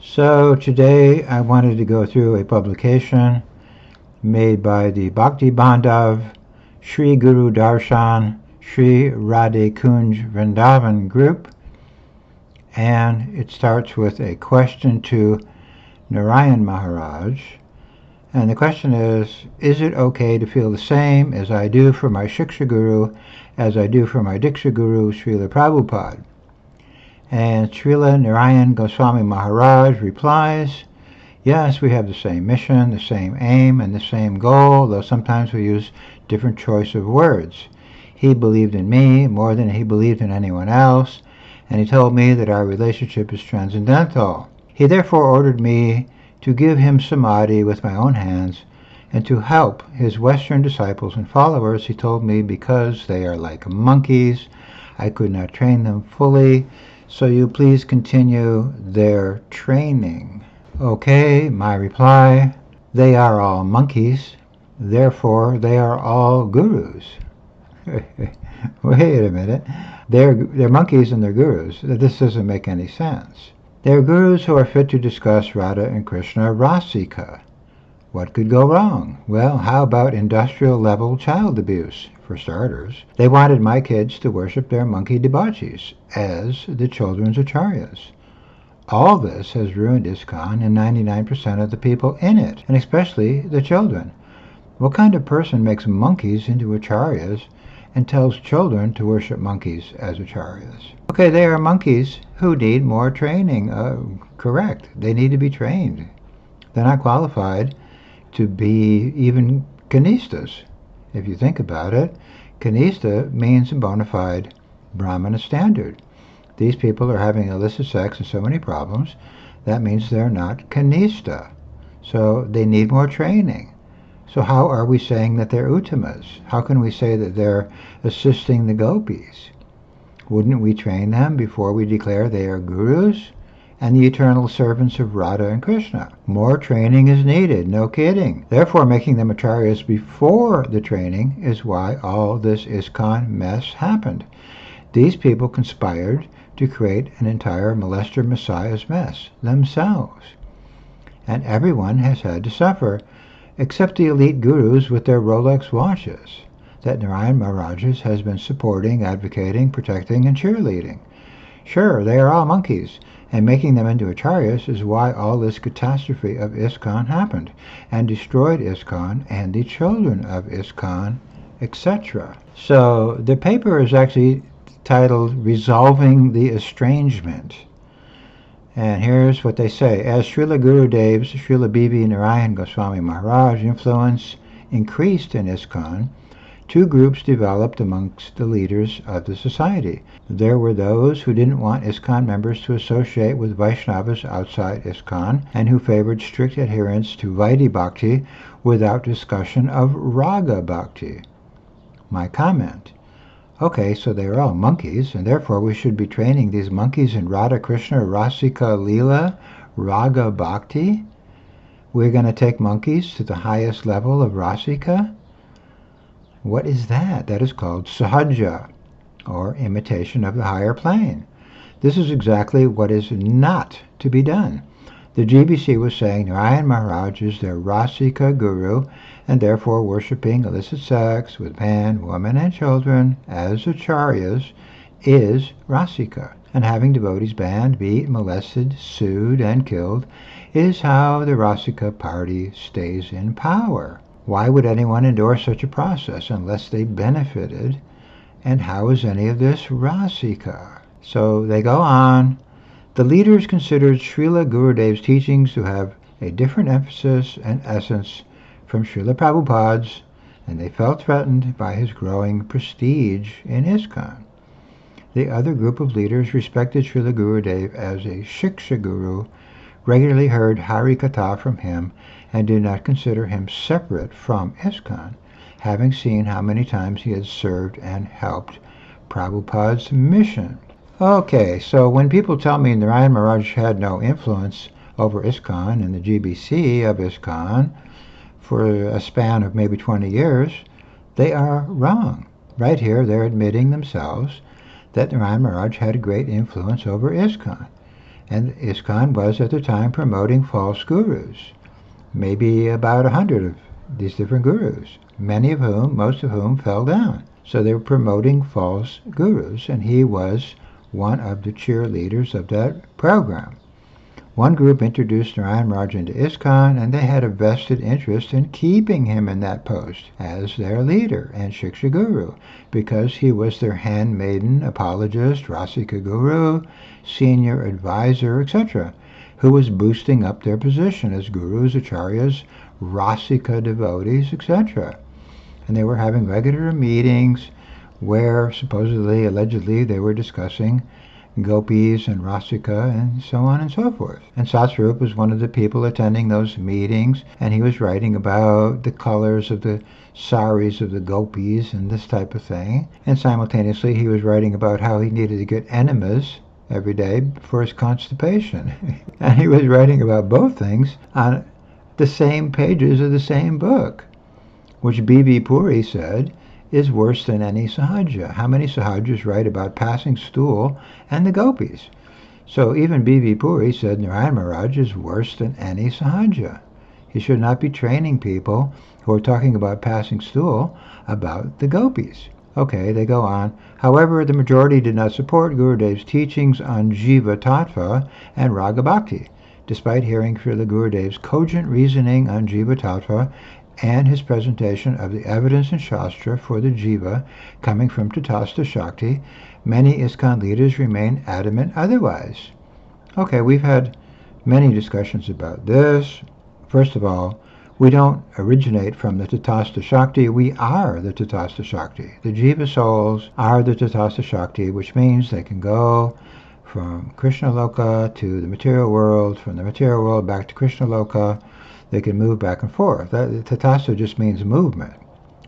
So today I wanted to go through a publication made by the Bhaktibandav Sri Guru Darshan Sri Radhe Kunj Vrindavan group, and it starts with a question to Narayana Maharaj. And the question is it okay to feel the same as I do for my Shiksha Guru as I do for my Diksha Guru, Srila Prabhupada? And Srila Narayana Goswami Maharaj replies, yes, we have the same mission, the same aim, and the same goal, though sometimes we use different choice of words. He believed in me more than he believed in anyone else, and he told me that our relationship is transcendental. He therefore ordered me to give him samadhi with my own hands, and to help his Western disciples and followers. He told me because they are like monkeys, I could not train them fully, so you please continue their training. Okay, my reply, they are all monkeys, therefore they are all gurus. Wait a minute, they're monkeys and they're gurus. This doesn't make any sense. They're gurus who are fit to discuss Radha and Krishna Rasika. What could go wrong? Well, how about industrial level child abuse, for starters? They wanted my kids to worship their monkey debauchees as the children's acharyas. All this has ruined ISKCON and 99% of the people in it, and especially the children. What kind of person makes monkeys into acharyas and tells children to worship monkeys as acharyas? Okay, they are monkeys who need more training. Correct. They need to be trained. They're not qualified to be even kanistas. If you think about it, kanista means a bona fide Brahmana standard. These people are having illicit sex and so many problems. That means they're not kanista. So they need more training. So how are we saying that they're uttamas? How can we say that they're assisting the gopis? Wouldn't we train them before we declare they are gurus and the eternal servants of Radha and Krishna? More training is needed, no kidding. Therefore, making them acharyas before the training is why all this ISKCON mess happened. These people conspired to create an entire molester messiah's mess themselves. And everyone has had to suffer, except the elite gurus with their Rolex watches that Narayana Maharaja has been supporting, advocating, protecting, and cheerleading. Sure, they are all monkeys, and making them into acharyas is why all this catastrophe of ISKCON happened, and destroyed ISKCON and the children of ISKCON, etc. So the paper is actually titled Resolving the Estrangement. And here's what they say. As Srila Gurudev's Srila B.V. Narayana Goswami Maharaj influence increased in ISKCON, two groups developed amongst the leaders of the society. There were those who didn't want ISKCON members to associate with Vaishnavas outside ISKCON, and who favored strict adherence to Vaidhi Bhakti without discussion of Raga Bhakti. My comment. Okay, so they are all monkeys, and therefore we should be training these monkeys in Radha Krishna Rasika Leela Raga Bhakti? We're going to take monkeys to the highest level of Rasika? What is that? That is called sahaja, or imitation of the higher plane. This is exactly what is not to be done. The GBC was saying Narayana Maharaj is their Rasika Guru, and therefore worshipping illicit sex with man, woman, and children as acharyas is Rasika. And having devotees banned, beat, molested, sued, and killed is how the Rasika party stays in power. Why would anyone endorse such a process unless they benefited? And how is any of this Rasika? So they go on. The leaders considered Srila Gurudev's teachings to have a different emphasis and essence from Srila Prabhupada's, and they felt threatened by his growing prestige in ISKCON. The other group of leaders respected Srila Gurudev as a Shiksha Guru, regularly heard Hari Katha from him, and did not consider him separate from ISKCON, having seen how many times he had served and helped Prabhupada's mission. Okay, so when people tell me Narayana Maharaj had no influence over ISKCON and the GBC of ISKCON for a span of maybe 20 years, they are wrong. Right here, they're admitting themselves that Narayana Maharaj had a great influence over ISKCON. And ISKCON was at the time promoting false gurus, maybe about 100 of these different gurus, most of whom fell down. So they were promoting false gurus, and he was one of the cheerleaders of that program. One group introduced Narayana Maharaja into ISKCON, and they had a vested interest in keeping him in that post as their leader and Shiksha Guru, because he was their handmaiden apologist, Rasika Guru, senior advisor, etc., who was boosting up their position as gurus, acharyas, Rasika devotees, etc. And they were having regular meetings where supposedly, allegedly, they were discussing gopis and Rasika and so on and so forth. And Satsvarup was one of the people attending those meetings, and he was writing about the colors of the saris of the gopis and this type of thing. And simultaneously he was writing about how he needed to get enemas every day for his constipation. And he was writing about both things on the same pages of the same book, which B.V. Puri said is worse than any sahaja. How many sahajas write about passing stool and the gopis? So even B.V. Puri said Narayana Maharaj is worse than any sahaja. He should not be training people who are talking about passing stool about the gopis. Okay, they go on. However, the majority did not support Gurudev's teachings on Jiva tatva and Raga Bhakti, despite hearing Srila Gurudev's cogent reasoning on Jiva tatva and his presentation of the evidence in Shastra for the Jiva coming from Tatastha Shakti. Many ISKCON leaders remain adamant otherwise. Okay, we've had many discussions about this. First of all, we don't originate from the Tatastha Shakti, we are the Tatastha Shakti. The Jiva souls are the Tatastha Shakti, which means they can go from Krishna Loka to the material world, from the material world back to Krishna Loka. They can move back and forth. Tatastha just means movement.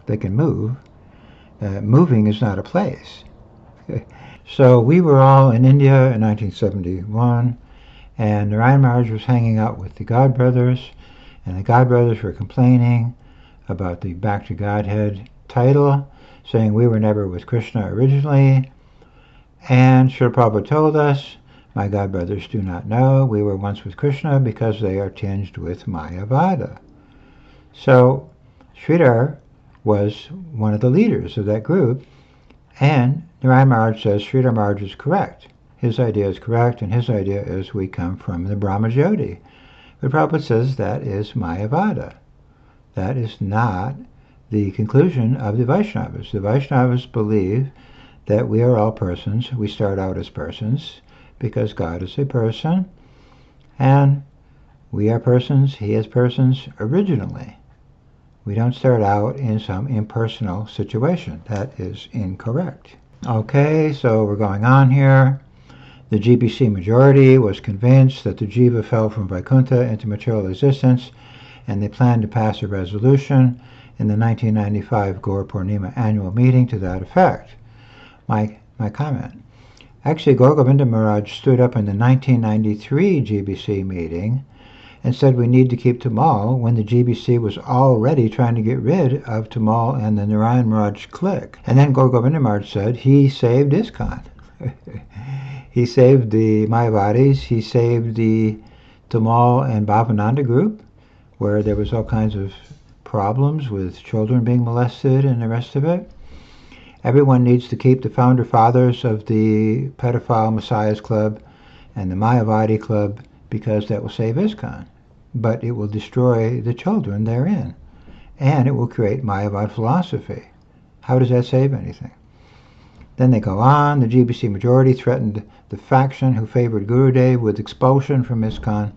They can move. Moving is not a place. So we were all in India in 1971, and Narayana Maharaj was hanging out with the God Brothers, and the God Brothers were complaining about the Back to Godhead title, saying we were never with Krishna originally. And Srila Prabhupada told us, my God brothers do not know we were once with Krishna because they are tinged with Mayavada. So Sridhar was one of the leaders of that group, and Narayana Maharaj says Sridhar Maharaj is correct. His idea is correct, and his idea is we come from the Brahma Jyoti. But Prabhupada says that is Mayavada. That is not the conclusion of the Vaishnavas. The Vaishnavas believe that we are all persons. We start out as persons, because God is a person, and we are persons, he is persons originally. We don't start out in some impersonal situation. That is incorrect. Okay, so we're going on here. The GBC majority was convinced that the Jiva fell from Vaikuntha into material existence, and they planned to pass a resolution in the 1995 Gaur Purnima annual meeting to that effect. My comment. Actually, Gaur Govinda Maharaj stood up in the 1993 GBC meeting and said we need to keep Tamal when the GBC was already trying to get rid of Tamal and the Narayana Maharaj clique. And then Gaur Govinda Maharaj said he saved ISKCON. He saved the Mayavadis, he saved the Tamal and Bhavananda group, where there was all kinds of problems with children being molested and the rest of it. Everyone needs to keep the founder fathers of the pedophile Messiahs Club and the Mayavadi Club, because that will save ISKCON. But it will destroy the children therein, and it will create Mayavad philosophy. How does that save anything? Then they go on. The GBC majority threatened the faction who favored Gurudev with expulsion from ISKCON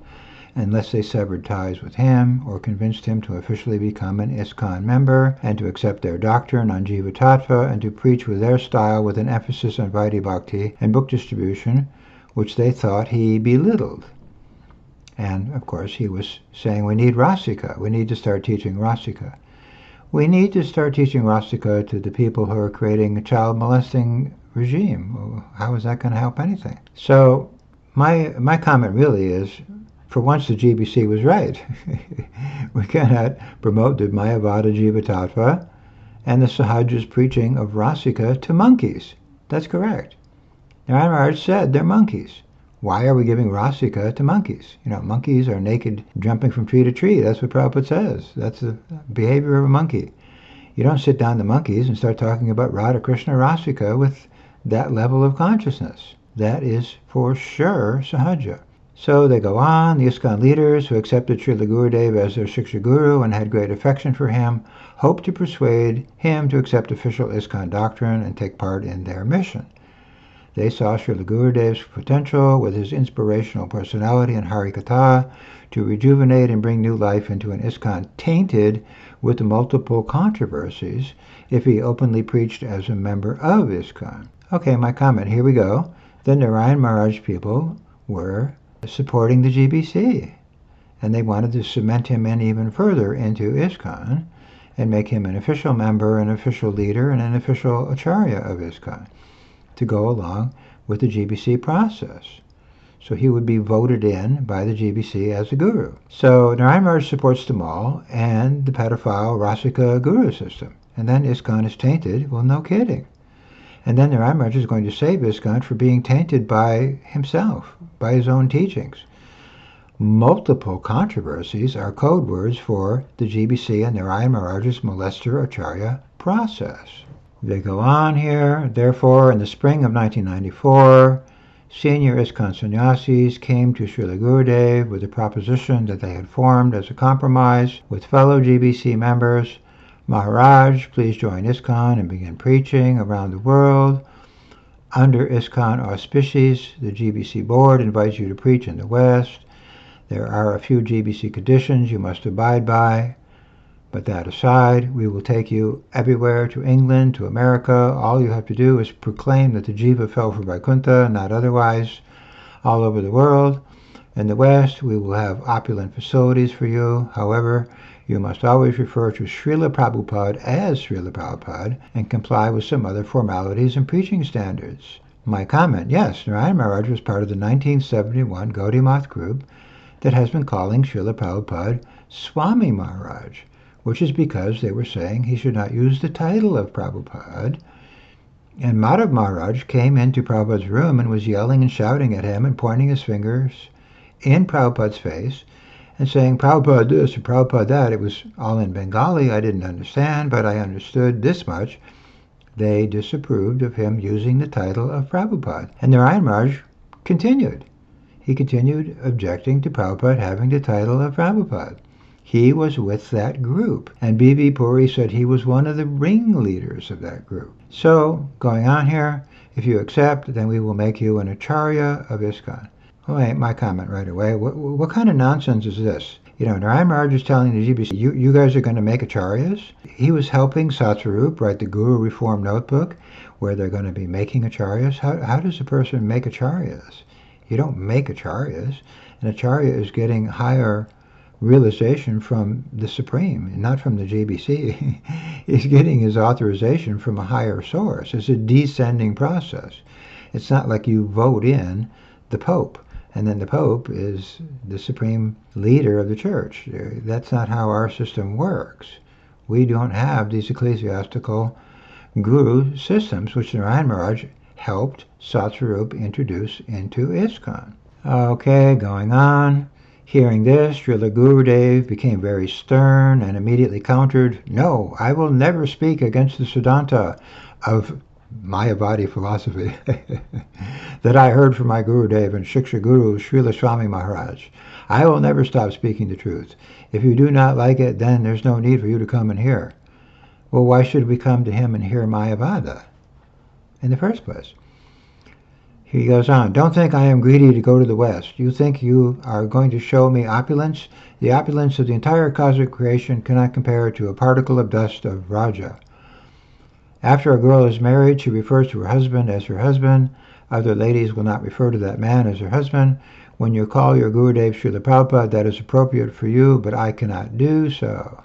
unless they severed ties with him or convinced him to officially become an ISKCON member and to accept their doctrine on Jiva Tattva and to preach with their style with an emphasis on Vaidhi Bhakti and book distribution, which they thought he belittled. And, of course, he was saying we need Rasika. We need to start teaching Rasika. We need to start teaching Rasika to the people who are creating a child molesting regime. How is that going to help anything? So my comment really is, for once the GBC was right. We cannot promote the Mayavada Jiva Tattva and the Sahaja's preaching of Rasika to monkeys. That's correct. Narayana Maharaj said they're monkeys. Why are we giving Rasika to monkeys? Monkeys are naked jumping from tree to tree. That's what Prabhupada says. That's the behavior of a monkey. You don't sit down to monkeys and start talking about Radha, Krishna, Rasika with that level of consciousness. That is for sure Sahaja. So they go on. The ISKCON leaders who accepted Srila Gurudev as their Shiksha Guru and had great affection for him hoped to persuade him to accept official ISKCON doctrine and take part in their mission. They saw Srila Gurudev's potential with his inspirational personality and Harikatha to rejuvenate and bring new life into an ISKCON tainted with multiple controversies if he openly preached as a member of ISKCON. Okay, my comment. Here we go. The Narayana Maharaja people were supporting the GBC, and they wanted to cement him in even further into ISKCON and make him an official member, an official leader, and an official acharya of ISKCON to go along with the GBC process. So he would be voted in by the GBC as a guru. So Narayana Maharaj supports them all and the pedophile Rasika guru system. And then ISKCON is tainted. Well, no kidding. And then Narayana Maharaj is going to save ISKCON for being tainted by himself, by his own teachings. Multiple controversies are code words for the GBC and Narayana Maharaj's molester acharya process. They go on here. Therefore, in the spring of 1994, senior ISKCON sannyasis came to Srila Gurudev with the proposition that they had formed as a compromise with fellow GBC members. Maharaj, please join ISKCON and begin preaching around the world. Under ISKCON auspices, the GBC board invites you to preach in the West. There are a few GBC conditions you must abide by. But that aside, we will take you everywhere, to England, to America. All you have to do is proclaim that the Jiva fell for Vaikuntha, not otherwise, all over the world. In the West, we will have opulent facilities for you. However, you must always refer to Srila Prabhupada as Srila Prabhupada and comply with some other formalities and preaching standards. My comment, yes, Narayana Maharaj was part of the 1971 Gaudiya Math group that has been calling Srila Prabhupada Swami Maharaj, which is because they were saying he should not use the title of Prabhupada. And Madhav Maharaj came into Prabhupada's room and was yelling and shouting at him and pointing his fingers in Prabhupada's face and saying, Prabhupada this and Prabhupada that. It was all in Bengali. I didn't understand, but I understood this much. They disapproved of him using the title of Prabhupada. And Narayana Maharaj continued. He continued objecting to Prabhupada having the title of Prabhupada. He was with that group, and B.V. Puri said he was one of the ringleaders of that group. So, going on here, if you accept, then we will make you an acharya of ISKCON. Oh, my comment right away. What kind of nonsense is this? Narayana Maharaj is telling the GBC, you guys are going to make acharyas? He was helping Satsarup write the Guru Reform Notebook, where they're going to be making acharyas. How does a person make acharyas? You don't make acharyas. An acharya is getting higher realization from the Supreme, not from the GBC. He's getting his authorization from a higher source. It's a descending process. It's not like you vote in the Pope, and then the Pope is the supreme leader of the church. That's not how our system works. We don't have these ecclesiastical guru systems, which Narayana Maharaj helped Satsarup introduce into ISKCON. Okay, going on. Hearing this, Srila Gurudev became very stern and immediately countered, no, I will never speak against the Siddhanta of Mayavadi philosophy that I heard from my Gurudev and Shiksha Guru, Srila Swami Maharaj. I will never stop speaking the truth. If you do not like it, then there's no need for you to come and hear. Well, why should we come to him and hear Mayavada in the first place? He goes on, don't think I am greedy to go to the West. You think you are going to show me opulence? The opulence of the entire cosmic creation cannot compare to a particle of dust of Raja. After a girl is married, she refers to her husband as her husband. Other ladies will not refer to that man as her husband. When you call your Gurudev Srila Prabhupada, that is appropriate for you, but I cannot do so.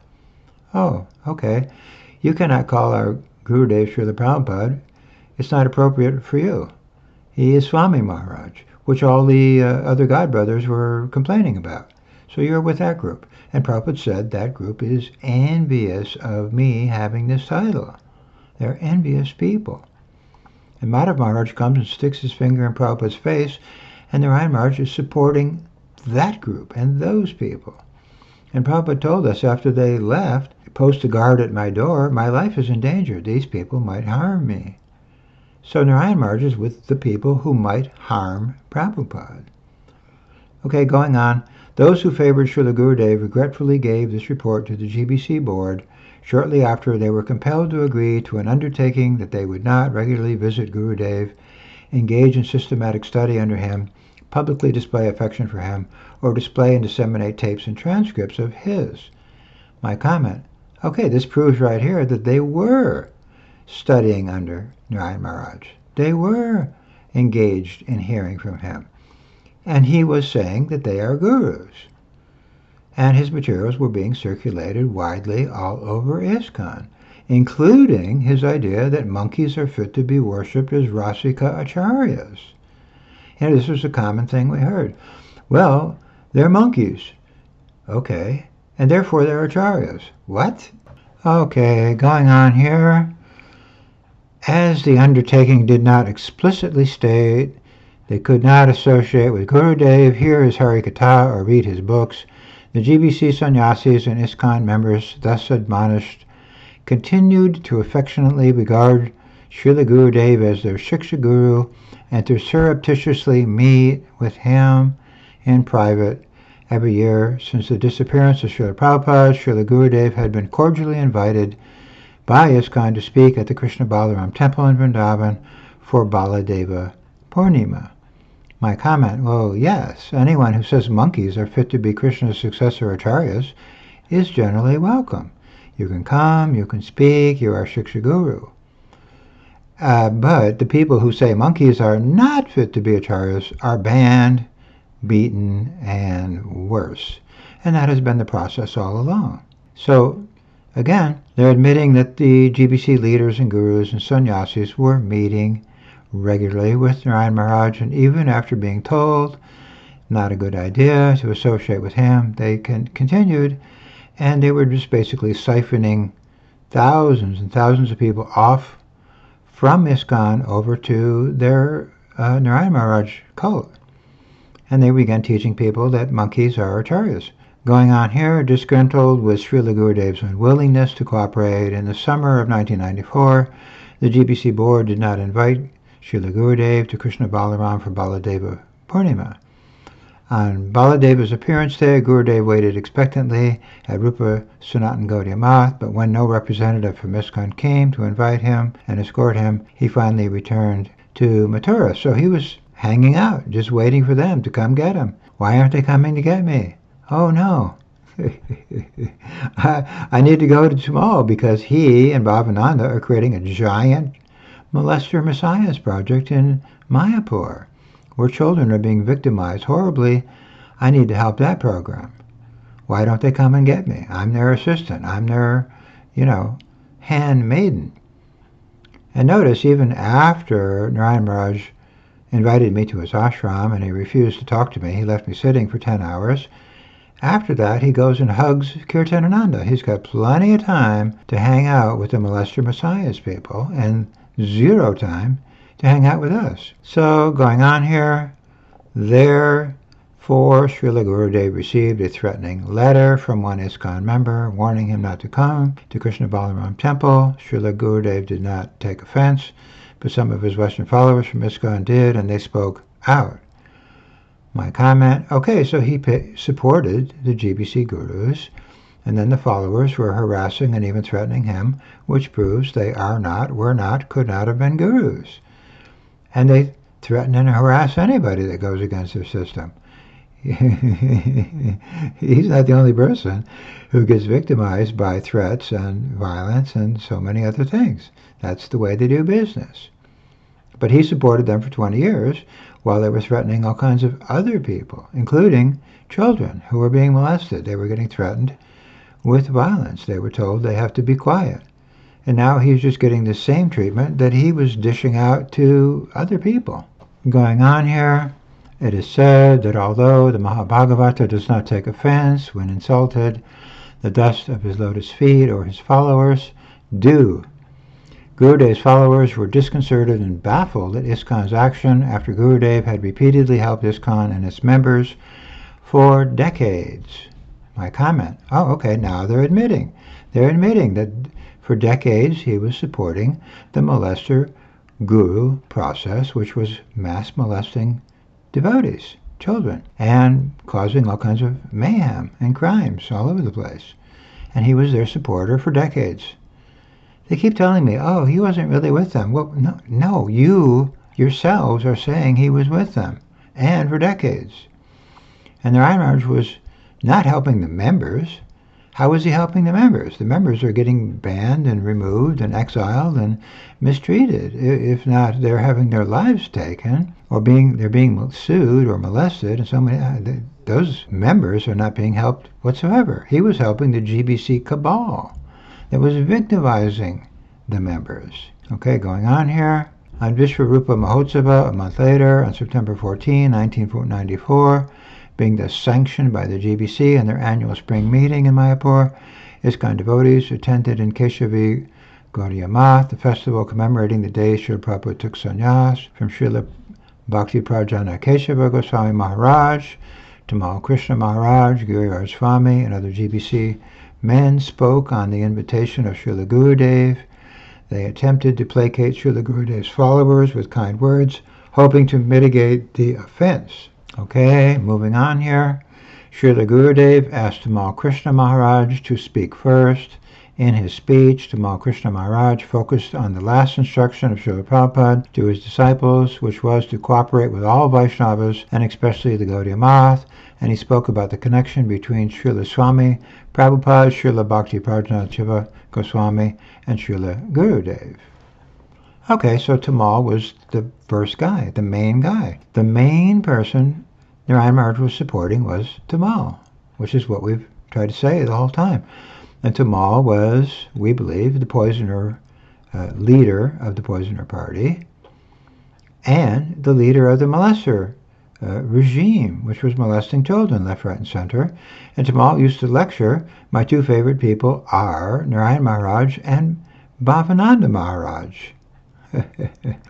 Oh, okay. You cannot call our Gurudev Srila Prabhupada. It's not appropriate for you. He is Swami Maharaj, which all the other godbrothers were complaining about. So you're with that group. And Prabhupada said that group is envious of me having this title. They're envious people. And Madhav Maharaj comes and sticks his finger in Prabhupada's face And Narayana Maharaja is supporting that group and those people. And Prabhupada told us after they left, post a guard at my door, my life is in danger. These people might harm me. So Narayana Maharaja is with the people who might harm Prabhupada. Okay, going on. Those who favored Srila Gurudev regretfully gave this report to the GBC board shortly after they were compelled to agree to an undertaking that they would not regularly visit Gurudev, engage in systematic study under him, publicly display affection for him, or display and disseminate tapes and transcripts of his. My comment, okay, this proves right here that they were studying under Narayana Maharaj. They were engaged in hearing from him. And he was saying that they are gurus. And his materials were being circulated widely all over ISKCON, including his idea that monkeys are fit to be worshipped as Rasika acharyas. And this was a common thing we heard. Well, they're monkeys. Okay. And therefore they're acharyas. What? Okay, going on here. As the undertaking did not explicitly state they could not associate with Gurudev, hear his Harikatha, or read his books, the GBC sannyasis and ISKCON members, thus admonished, continued to affectionately regard Srila Gurudev as their Shiksha Guru and to surreptitiously meet with him in private. Every year since the disappearance of Srila Prabhupada, Srila Gurudev had been cordially invited by ISKCON to speak at the Krishna Balaram temple in Vrindavan for Baladeva Purnima. My comment, well, yes, anyone who says monkeys are fit to be Krishna's successor acharyas is generally welcome. You can come, you can speak, you are Shiksha Guru. But the people who say monkeys are not fit to be acharyas are banned, beaten, and worse. And that has been the process all along. So, again, they're admitting that the GBC leaders and gurus and sannyasis were meeting regularly with Narayana Maharaj, and even after being told not a good idea to associate with him, they continued, and they were just basically siphoning thousands and thousands of people off from ISKCON over to their Narayana Maharaj cult. And they began teaching people that monkeys are acharyas. Going on here, disgruntled with Srila Gurudev's unwillingness to cooperate, in the summer of 1994, the GBC board did not invite Srila Gurudev to Krishna Balaram for Baladeva Purnima. On Baladeva's appearance day, Gurudev waited expectantly at Rupa Sanatan Gaudiya Math, but when no representative from ISKCON came to invite him and escort him, he finally returned to Mathura. So he was hanging out, just waiting for them to come get him. Why aren't they coming to get me? Oh no. I need to go to Tamal because he and Bhavananda are creating a giant molester messiahs project in Mayapur, where children are being victimized horribly. I need to help that program. Why don't they come and get me? I'm their assistant. I'm their, handmaiden. And notice, even after Narayana Maharaj invited me to his ashram and he refused to talk to me, he left me sitting for 10 hours. After that, he goes and hugs Kirtanananda. He's got plenty of time to hang out with the molester messiahs people and zero time to hang out with us. So, going on here, therefore, Srila Gurudev received a threatening letter from one ISKCON member warning him not to come to Krishna Balaram temple. Srila Gurudev did not take offense, but some of his Western followers from ISKCON did, and they spoke out. My comment, okay, so he supported the GBC gurus, and then the followers were harassing and even threatening him, which proves they are not, were not, could not have been gurus. And they threaten and harass anybody that goes against their system. He's not the only person who gets victimized by threats and violence and so many other things. That's the way they do business. But he supported them for 20 years while they were threatening all kinds of other people, including children who were being molested. They were getting threatened with violence. They were told they have to be quiet. And now he's just getting the same treatment that he was dishing out to other people. Going on here, it is said that although the Mahabhagavata does not take offense when insulted, the dust of his lotus feet or his followers do. Gurudev's followers were disconcerted and baffled at ISKCON's action after Gurudev had repeatedly helped ISKCON and its members for decades. My comment, okay, now they're admitting that for decades he was supporting the molester guru process, which was mass molesting devotees, children, and causing all kinds of mayhem and crimes all over the place. And he was their supporter for decades. They keep telling me, he wasn't really with them. Well, no, you yourselves are saying he was with them, and for decades. And Narayana Maharaj was not helping the members. How was he helping the members? The members are getting banned and removed and exiled and mistreated. If not, they're having their lives taken, or they're being sued or molested, and so many. Those members are not being helped whatsoever. He was helping the GBC cabal that was victimizing the members. Okay, going on here. On Vishwarupa Mahotsava, a month later, on September 14, 1994, being thus sanctioned by the GBC and their annual spring meeting in Mayapur, ISKCON devotees attended in Keshavi Gaudiya Math, the festival commemorating the day Srila Prabhupada took sannyas from Srila Bhaktibandav Keshava Goswami Maharaj, Tamal Krishna Maharaj, Giriraj Swami, and other GBC men spoke on the invitation of Srila Gurudev. They attempted to placate Srila Gurudev's followers with kind words, hoping to mitigate the offense. Okay, moving on here. Srila Gurudev asked Tamal Krishna Maharaj to speak first. In his speech, Tamal Krishna Maharaj focused on the last instruction of Srila Prabhupada to his disciples, which was to cooperate with all Vaishnavas, and especially the Gaudiya Math, and he spoke about the connection between Srila Swami Prabhupada, Srila Bhaktibandav Jiva Goswami, and Srila Gurudev. Okay, so Tamal was the first guy, the main guy. The main person Narayana Maharaj was supporting was Tamal, which is what we've tried to say the whole time. And Tamal was, we believe, the poisoner, leader of the poisoner party, and the leader of the molester regime, which was molesting children left, right, and center. And Tamal used to lecture, my two favorite people are Narayana Maharaj and Bhavananda Maharaj.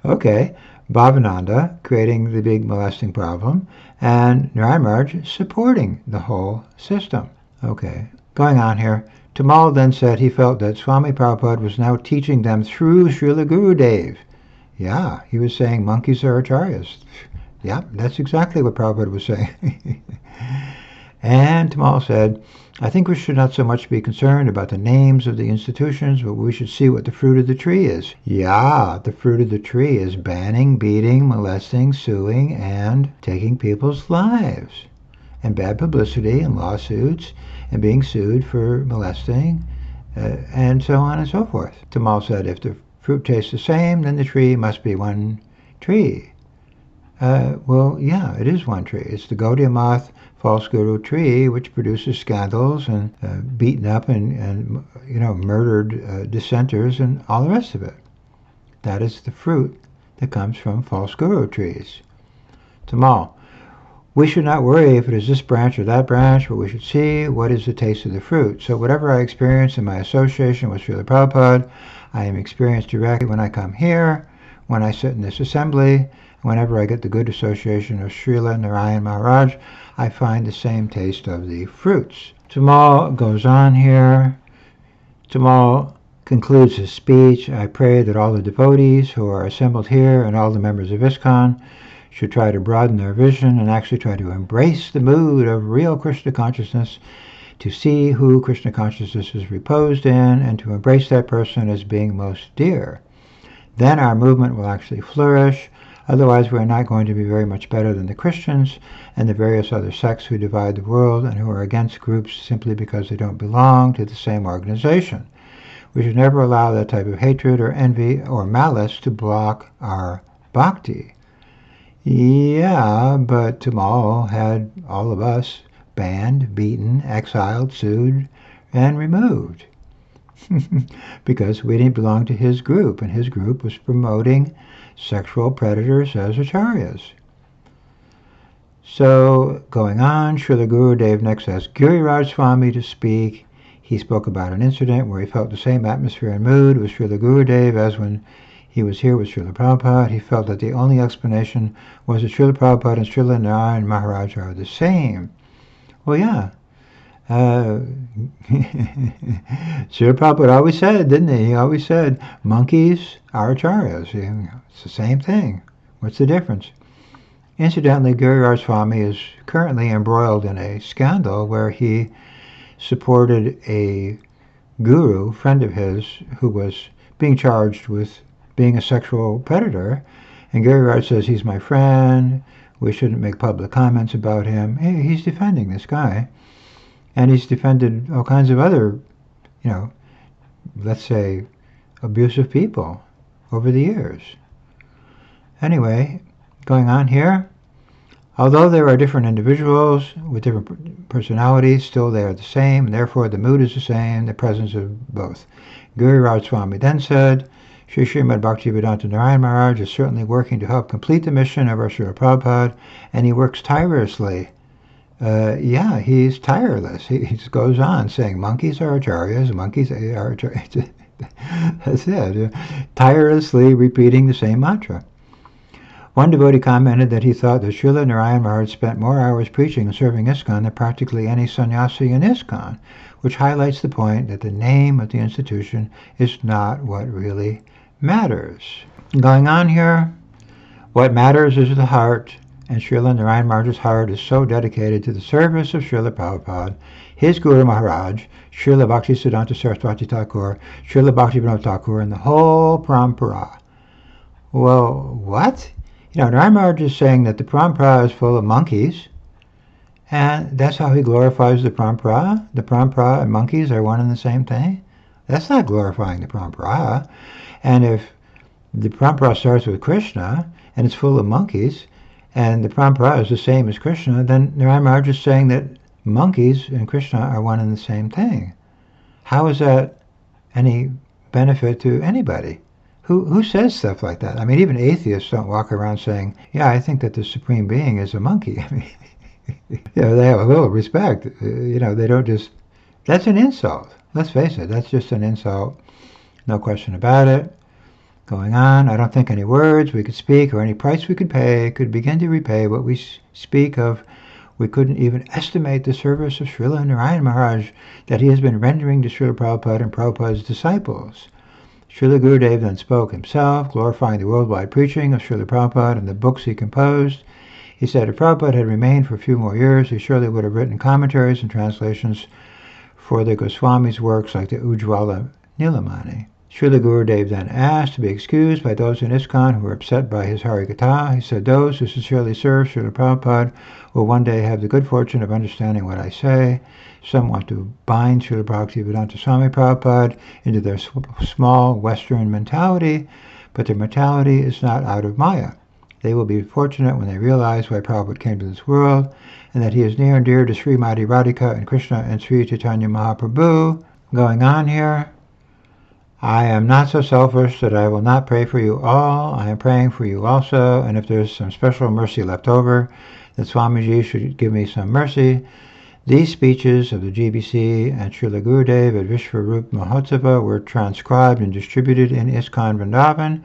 Okay, Bhavananda creating the big molesting problem, and Narayana Maharaj supporting the whole system. Okay, going on here. Tamal then said he felt that Swami Prabhupada was now teaching them through Srila Gurudev. Yeah, he was saying monkeys are acharyas. Yeah, that's exactly what Prabhupada was saying. And Tamal said, I think we should not so much be concerned about the names of the institutions, but we should see what the fruit of the tree is. Yeah, the fruit of the tree is banning, beating, molesting, suing, and taking people's lives. And bad publicity and lawsuits and being sued for molesting and so on and so forth. Tamal said, if the fruit tastes the same, then the tree must be one tree. Well, yeah, it is one tree. It's the Gaudiya Math false guru tree, which produces scandals and beaten up and murdered dissenters and all the rest of it. That is the fruit that comes from false guru trees. Tamal, we should not worry if it is this branch or that branch, but we should see what is the taste of the fruit. So whatever I experience in my association with Srila Prabhupada, I am experienced directly when I come here, when I sit in this assembly. Whenever I get the good association of Srila Narayana Maharaj, I find the same taste of the fruits. Tamal goes on here. Tamal concludes his speech. I pray that all the devotees who are assembled here and all the members of ISKCON should try to broaden their vision and actually try to embrace the mood of real Krishna consciousness, to see who Krishna consciousness is reposed in, and to embrace that person as being most dear. Then our movement will actually flourish. Otherwise, we're not going to be very much better than the Christians and the various other sects who divide the world and who are against groups simply because they don't belong to the same organization. We should never allow that type of hatred or envy or malice to block our bhakti. Yeah, but Tamal had all of us banned, beaten, exiled, sued, and removed because we didn't belong to his group, and his group was promoting sexual predators as acharyas. So, going on, Srila Gurudev next asked Giriraj Swami to speak. He spoke about an incident where he felt the same atmosphere and mood with Srila Gurudev as when he was here with Srila Prabhupada. He felt that the only explanation was that Srila Prabhupada and Srila Narayana Maharaja are the same. Well, yeah. Srila Prabhupada always said, didn't he? He always said, monkeys are acharyas. It's the same thing. What's the difference? Incidentally, Giriraj Swami is currently embroiled in a scandal where he supported a guru, friend of his, who was being charged with being a sexual predator. And Giriraj says, he's my friend, we shouldn't make public comments about him. Hey, he's defending this guy. And he's defended all kinds of other, let's say, abusive people over the years. Anyway, going on here, although there are different individuals with different personalities, still they are the same, and therefore the mood is the same, the presence of both. Giriraj Swami then said, Sri Srimad Bhaktivedanta Narayana Maharaj is certainly working to help complete the mission of our Srila Prabhupada, and he works tirelessly. He's tireless. He just goes on saying, monkeys are acharyas, monkeys are acharyas. That's it. Tirelessly repeating the same mantra. One devotee commented that he thought that Srila Narayana Maharaj spent more hours preaching and serving ISKCON than practically any sannyasi in ISKCON, which highlights the point that the name of the institution is not what really matters. Going on here, what matters is the heart, and Srila Narayana Maharaj's heart is so dedicated to the service of Srila Prabhupada, his Guru Maharaj, Srila Bhaktisiddhanta Saraswati Thakur, Srila Bhaktibandav Thakur, and the whole Parampara. Well, what? Narayana Maharaj is saying that the Parampara is full of monkeys, and that's how he glorifies the Parampara. The Parampara and monkeys are one and the same thing. That's not glorifying the Parampara. And if the Parampara starts with Krishna, and it's full of monkeys, and the Parampara is the same as Krishna, then Narayana Maharaj is saying that monkeys and Krishna are one and the same thing. How is that any benefit to anybody? Who says stuff like that? I mean, even atheists don't walk around saying, yeah, I think that the Supreme Being is a monkey. I mean, they have a little respect. They don't just... That's an insult. Let's face it, that's just an insult. No question about it. Going on, I don't think any words we could speak or any price we could pay could begin to repay what we speak of. We couldn't even estimate the service of Srila Narayana Maharaj that he has been rendering to Srila Prabhupada and Prabhupada's disciples. Srila Gurudev then spoke himself, glorifying the worldwide preaching of Srila Prabhupada and the books he composed. He said if Prabhupada had remained for a few more years, he surely would have written commentaries and translations for the Goswami's works like the Ujjvala Nilamani. Srila Gurudev then asked to be excused by those in ISKCON who were upset by his Harikatha. He said, those who sincerely serve Srila Prabhupada will one day have the good fortune of understanding what I say. Some want to bind Srila Bhaktivedanta Swami Prabhupada into their small Western mentality, but their mentality is not out of Maya. They will be fortunate when they realize why Prabhupada came to this world, and that he is near and dear to Srimati Radhika and Krishna and Sri Chaitanya Mahaprabhu. Going on here, I am not so selfish that I will not pray for you all. I am praying for you also, and if there's some special mercy left over, that Swamiji should give me some mercy. These speeches of the GBC and Srila Gurudev at Vishwarup Mahotsava were transcribed and distributed in ISKCON Vrindavan,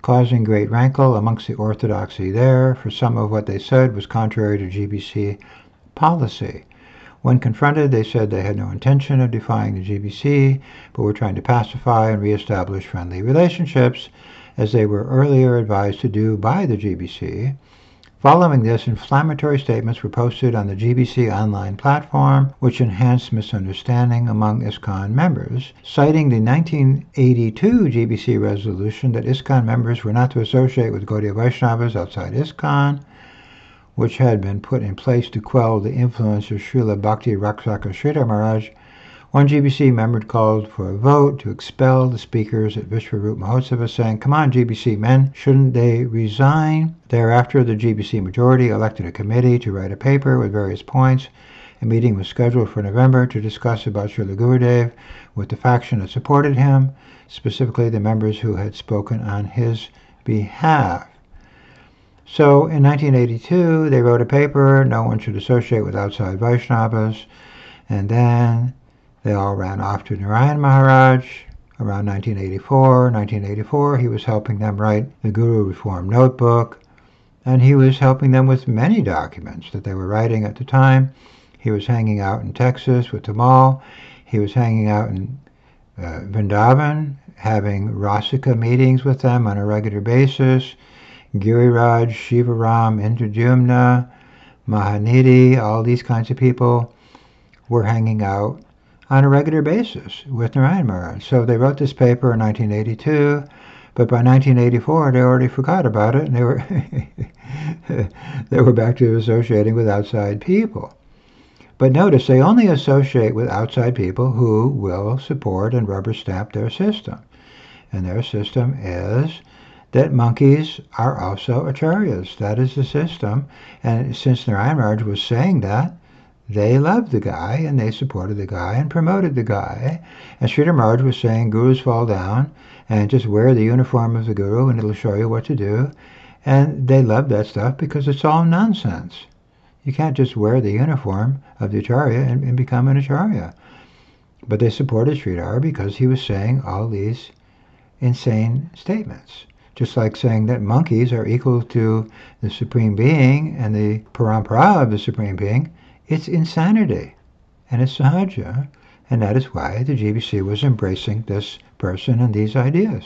causing great rankle amongst the orthodoxy there, for some of what they said was contrary to GBC policy. When confronted, they said they had no intention of defying the GBC, but were trying to pacify and reestablish friendly relationships, as they were earlier advised to do by the GBC. Following this, inflammatory statements were posted on the GBC online platform, which enhanced misunderstanding among ISKCON members, citing the 1982 GBC resolution that ISKCON members were not to associate with Gaudiya Vaishnavas outside ISKCON, which had been put in place to quell the influence of Srila Bhakti Rakshaka Sridhar Maharaj. One GBC member called for a vote to expel the speakers at Vishwarup Mahotsava, saying, come on, GBC men, shouldn't they resign? Thereafter, the GBC majority elected a committee to write a paper with various points. A meeting was scheduled for November to discuss about Srila Gurudev with the faction that supported him, specifically the members who had spoken on his behalf. So in 1982, they wrote a paper, no one should associate with outside Vaishnavas, and then They all ran off to Narayana Maharaj around 1984. 1984, he was helping them write the Guru Reform Notebook, and he was helping them with many documents that they were writing at the time. He was hanging out in Texas with them all. He was hanging out in Vrindavan, having Rasika meetings with them on a regular basis. Giriraj, Shivaram, Indradyumna, Mahanidhi, all these kinds of people were hanging out on a regular basis with Narayana Maharaj. So they wrote this paper in 1982, but by 1984 they already forgot about it, and they were back to associating with outside people. But notice, they only associate with outside people who will support and rubber stamp their system. And their system is that monkeys are also acharyas. That is the system. And since Narayana Maharaj was saying that, they loved the guy, and they supported the guy and promoted the guy. And Sridhar Maharaj was saying, gurus fall down, and just wear the uniform of the guru, and it'll show you what to do. And they loved that stuff because it's all nonsense. You can't just wear the uniform of the acharya and become an acharya. But they supported Sridhar because he was saying all these insane statements. Just like saying that monkeys are equal to the Supreme Being and the parampara of the Supreme Being. It's insanity, and it's sahaja, and that is why the GBC was embracing this person and these ideas.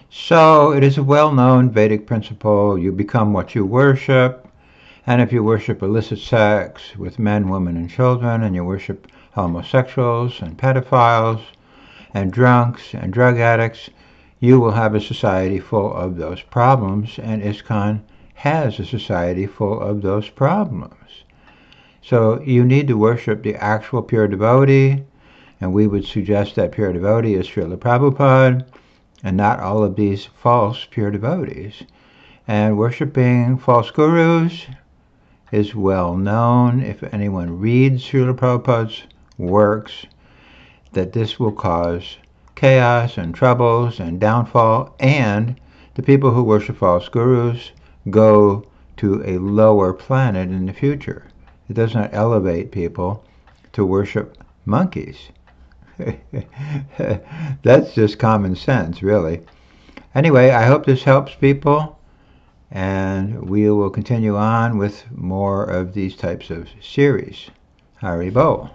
So it is a well-known Vedic principle: you become what you worship, and if you worship illicit sex with men, women, and children, and you worship homosexuals and pedophiles and drunks and drug addicts, you will have a society full of those problems, and ISKCON has a society full of those problems. So you need to worship the actual pure devotee, and we would suggest that pure devotee is Srila Prabhupada, and not all of these false pure devotees. And worshiping false gurus is well known. If anyone reads Srila Prabhupada's works, that this will cause chaos and troubles and downfall, and the people who worship false gurus go to a lower planet in the future. It does not elevate people to worship monkeys. That's just common sense, really. Anyway, I hope this helps people, and we will continue on with more of these types of series. Hari Bol.